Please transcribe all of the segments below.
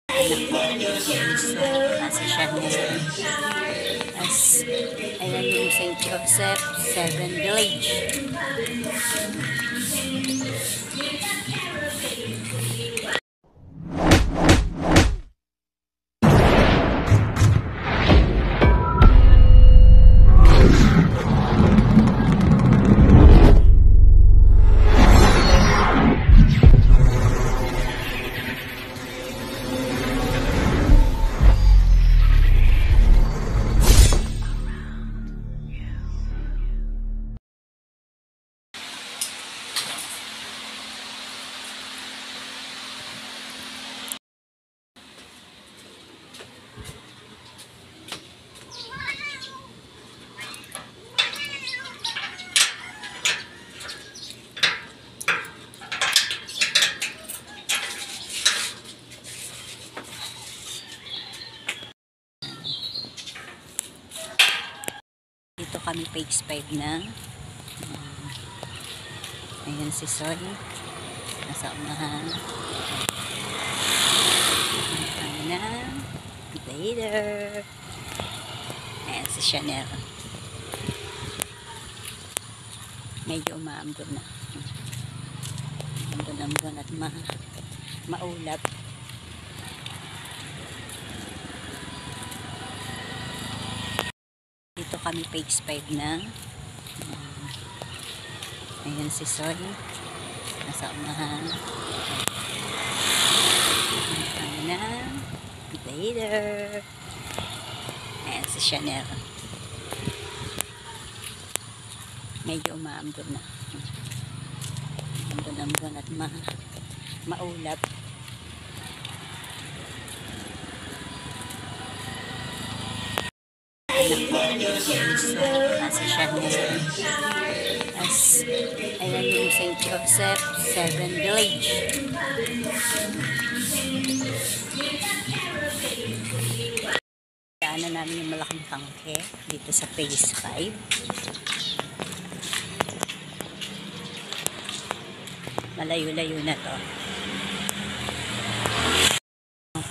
Nasa Chanel. As, ayan yung St. Joseph 7 Village. Dito kami page 5 na. Ayan si Soy. Nasa unahan. Ayan na. Later. Ayan si Chanel. Medyo umaambon na. Ambon at maulap. Dito kami page 5 na. Ayan si Soy. Nasa unahan. Ayan na. Later. Ayan si Chanel. Medyo umaambon na. Ambon at maulap. Nasa Chanel. As, ayan yung St. Joseph 7 Village. Daanan namin yung malaking tangke dito sa phase 5. Malayo-layo na to.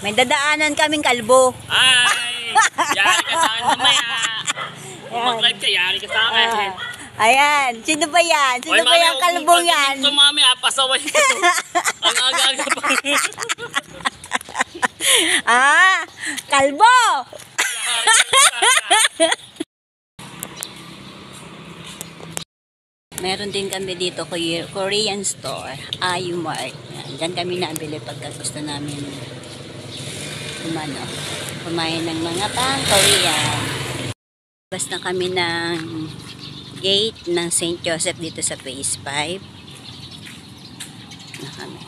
May dadaanan kaming kalbo. Ay! Yari ka sa akin mamaya. Kung mag-live ka, yari ka sa akin. Ayan. Sino ba yan? Sino ba yung kalbong yan? Ito mami, pasaway ko. Ang aga-aga pa. Kalbo! Meron din kami dito Korean store, Ayumart. Diyan kami nabili pagka gusto namin kumain ng mga pang-Korean. Basta kami ng gate ng St. Joseph dito sa phase 5. Na kami.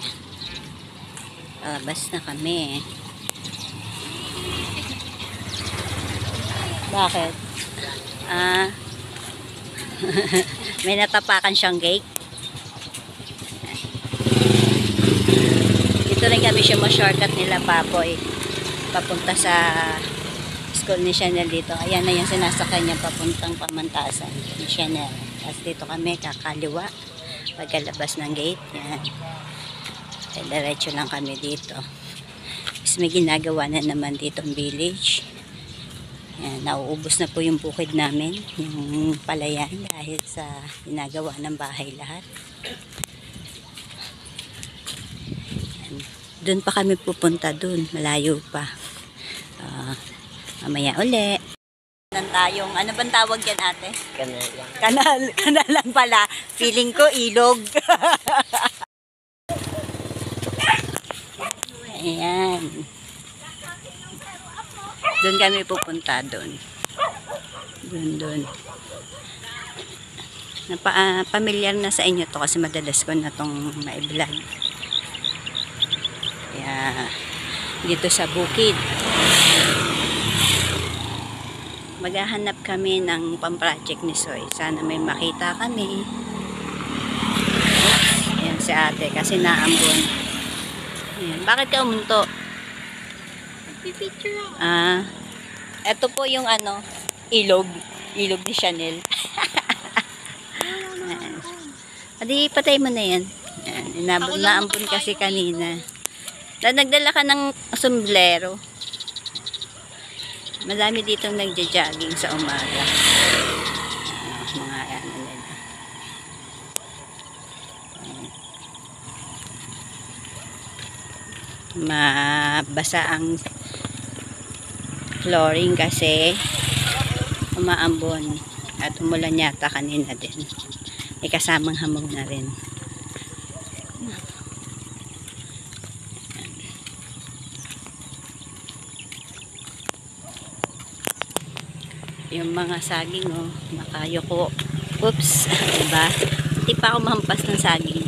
Basta kami. Bakit? May natapakan siyang gate. Dito rin kami siya ma-shortcut nila Papoy. Papunta sa school ni Chanel dito. Ayan na yung sinasakay niya papuntang Pamantasan ni Chanel. Tapos dito kami kakaliwa. Pagkalabas ng gate. Yan. Kaya diretso lang kami dito. Tapos may ginagawa na naman dito ang village. Yan, nauubos na po yung bukid namin, yung palayan dahil sa ginagawa ng bahay lahat. Yan. Doon pa kami pupunta doon, malayo pa. Mamaya uli. Tayong, ano bang tawag yan ate? Kanal lang. Kanal lang pala. Feeling ko ilog. Ayan. Doon kami pupunta doon. Doon. Pamilyar na sa inyo to kasi madalas ko na tong ma-vlog. Kaya dito sa bukid. Maghahanap kami ng pamproject ni Soy. Sana may makita kami. Ayan si ate kasi naambon. Ayan. Bakit ka umunto? Pipicture ako. Ito po yung ilog ni Chanel. Adi, patay mo na yan. Naambon kasi kanina. Nagdala ka ng sombrero. Madami ditong nagja-jogging sa umaga. Mga ano nila. Mabasa ang flooring kasi umaambon at umulan yata kanina din. May kasamang hamog na rin. Yung mga saging nakayoko. Oops, diba? Hindi pa ako mahampas ng saging.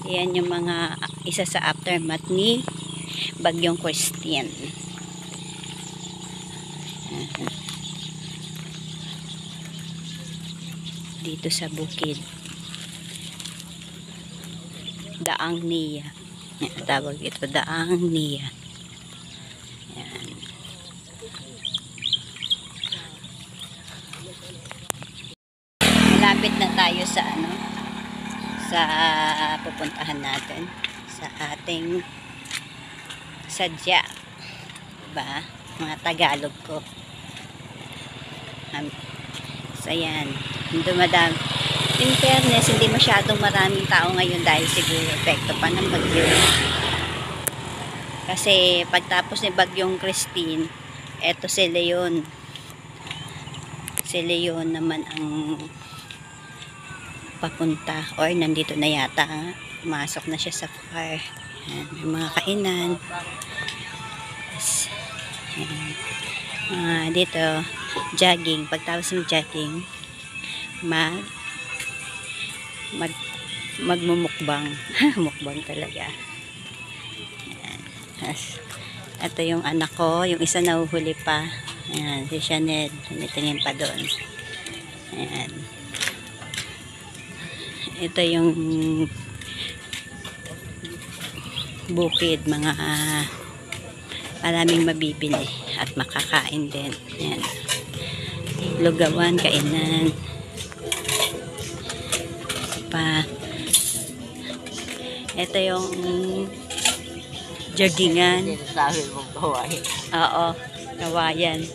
Ayan yung mga isa sa aftermath ni Bagyong Christine. Dito sa bukid. Daang Niya. Tawag ito, Daang Niya. Ayan. Malapit na tayo sa sa pupuntahan natin sa ating sadya, diba? Mga Tagalog ko. So yan, dumadami. In fairness, hindi masyadong maraming tao ngayon dahil siguro epekto pa ng bagyo. Kasi pagtapos ni Bagyong Christine, eto si Leon. Si Leon naman ang papunta, or nandito na yata, masok na siya sa far. Ayan, may mga kainan. Yes. Dito jogging, pagtapos ng jogging magmumukbang. Mukbang talaga. Ayan. Yes. Ito yung anak ko, yung isa nahuhuli pa. Ayan, si Chanel, tumitingin pa doon. Ayan. Ito yung bukid, mga maraming mabibili at makakain din. Ayan. Lugawan, kainan pa. Ito yung joggingan. Sinasabi mong kawayan. Oo, kawayan.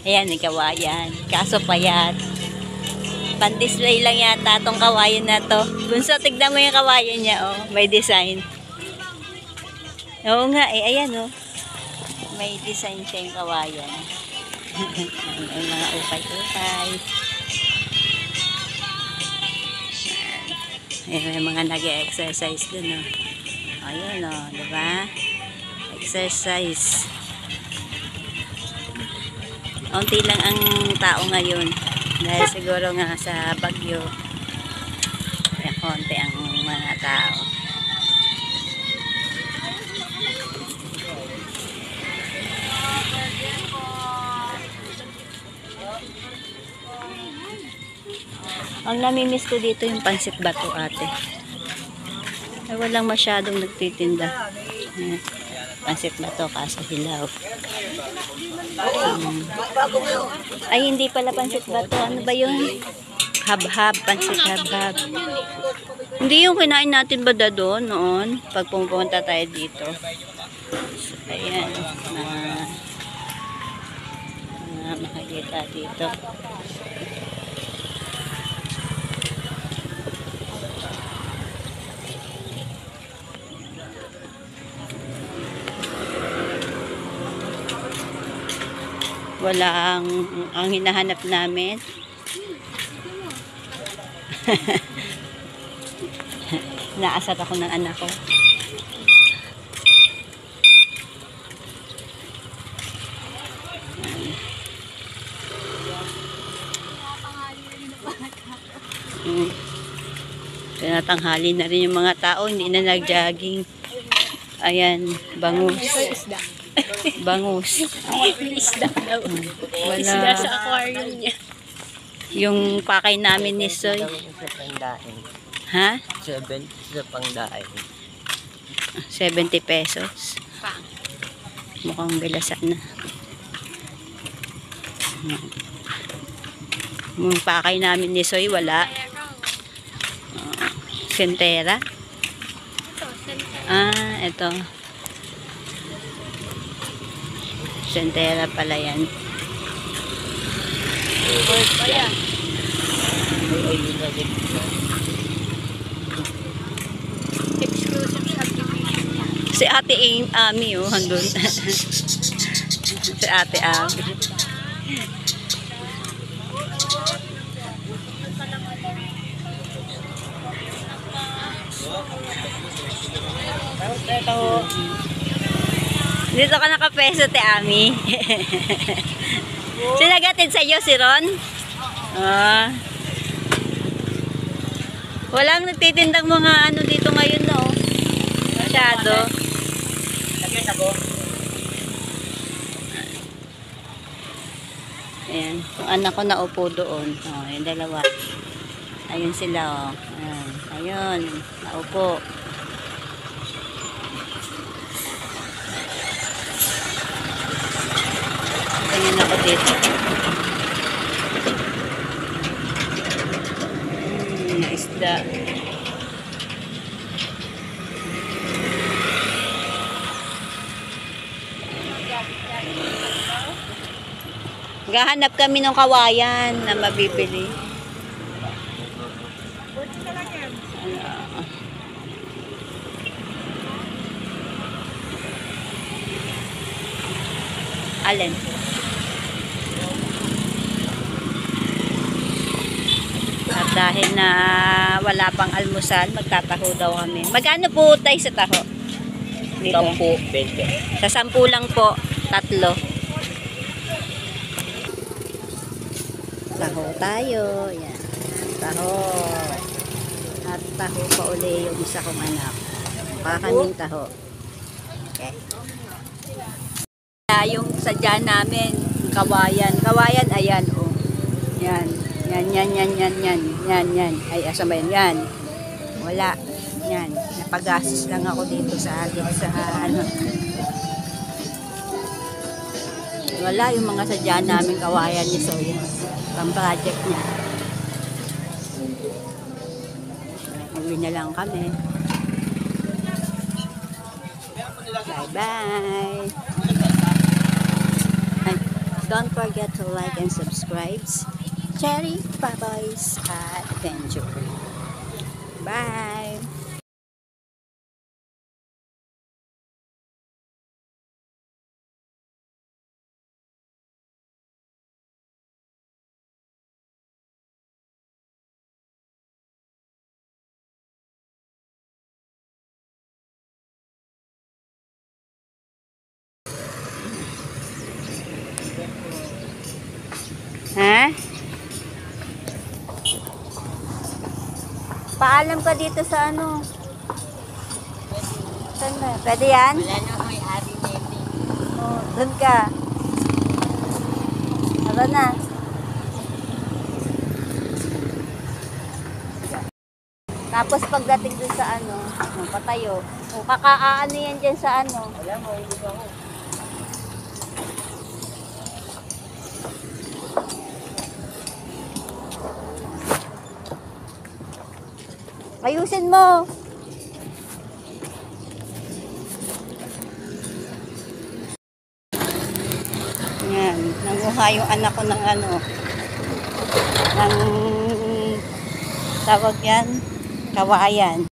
Ayan, yung kawayan. Kaso payat. Pan-display lang yata tong kawayan na to. Bunso, tignan mo yung kawayan niya, oh. May design. Oo nga, ayan, oh. May design siya yung kawayan. May mga upay-upay. Ayan, may mga nag-exercise dun, oh. Ayan, oh, diba? Exercise. Unti lang ang tao ngayon. Dahil siguro nga sa bagyo, konti ang mga tao. Ang namimiss ko dito yung pansit bato, ate. Ay, walang masyadong nagtitinda. Pansit bato, kaso hilaw. Ay, hindi pala pansit bato. Ano ba yun? Habhab, pansit habhab. Hindi yung kinain natin ba doon noon? Pag pumunta tayo dito. So, ayan. Makikita dito. Walang ang hinahanap namin. Naasar ako ng anak ko. Tinatanghali na rin yung mga tao, hindi na nag-jogging. Ayan, bangus. Bangus. Isda daw. Wala. Isda sa aquarium niya. Yung pakay namin ni Soy. Sa pangdain. Ha? 70 sa pangdain. 70 pesos. Mukhang bilasan na. Yung pakay namin ni Soy, wala. Sentera. Ito. Sentera pala yan. Exclusive subdivision. Si Ate Ami, oh, hanggang. Si Ate Ami. Dito ka nakapeso, Te Ami. Sinagatid sa iyo si Ron? Ah. Walang nagtitindang mga ano dito ngayon, no? Masyado. Lagyan na po. Ayan. Yung anak ko naupo doon. Oh, yung dalawa. Ayun sila, oh. Ayan. Ayun. Naupo. Tingnan ako dito. Isda. Gahanap kami ng kawayan na mabibili. Alin? At dahil na wala pang almusal, magtataho daw kami. Magkano po tayo sa taho? Dito. 10, 20. Sa 10 lang po, 3. Taho tayo. Yan. Taho. At taho pa uli yung isa kong anak. Kaming taho. Okay. Yung sadya namin, kawayan. Kawayan, ayan, oh. Yan. Yan. Ay, asa ba yan? Yan. Wala. Yan. Napagastos lang ako dito sa atin sa ano. Wala yung mga sadya namin kawayan ni Soya. Pang project niya. Uwi na lang kami. Bye-bye. And don't forget to like and subscribe. Cherry Papa's Adventure. Bye. Ha? Paalam ka dito sa ano? Saan ba? Pwede yan? Wala na may ari baby. Oh, doon ka. Tara na. Tapos pagdating dun sa ano, patayo. O kakaaano yan dyan sa ano? Wala mo, hindi ko ako. Ayusin mo. Yan, nanguha yung anak ko ng ano, ng tawag yan, kawayan.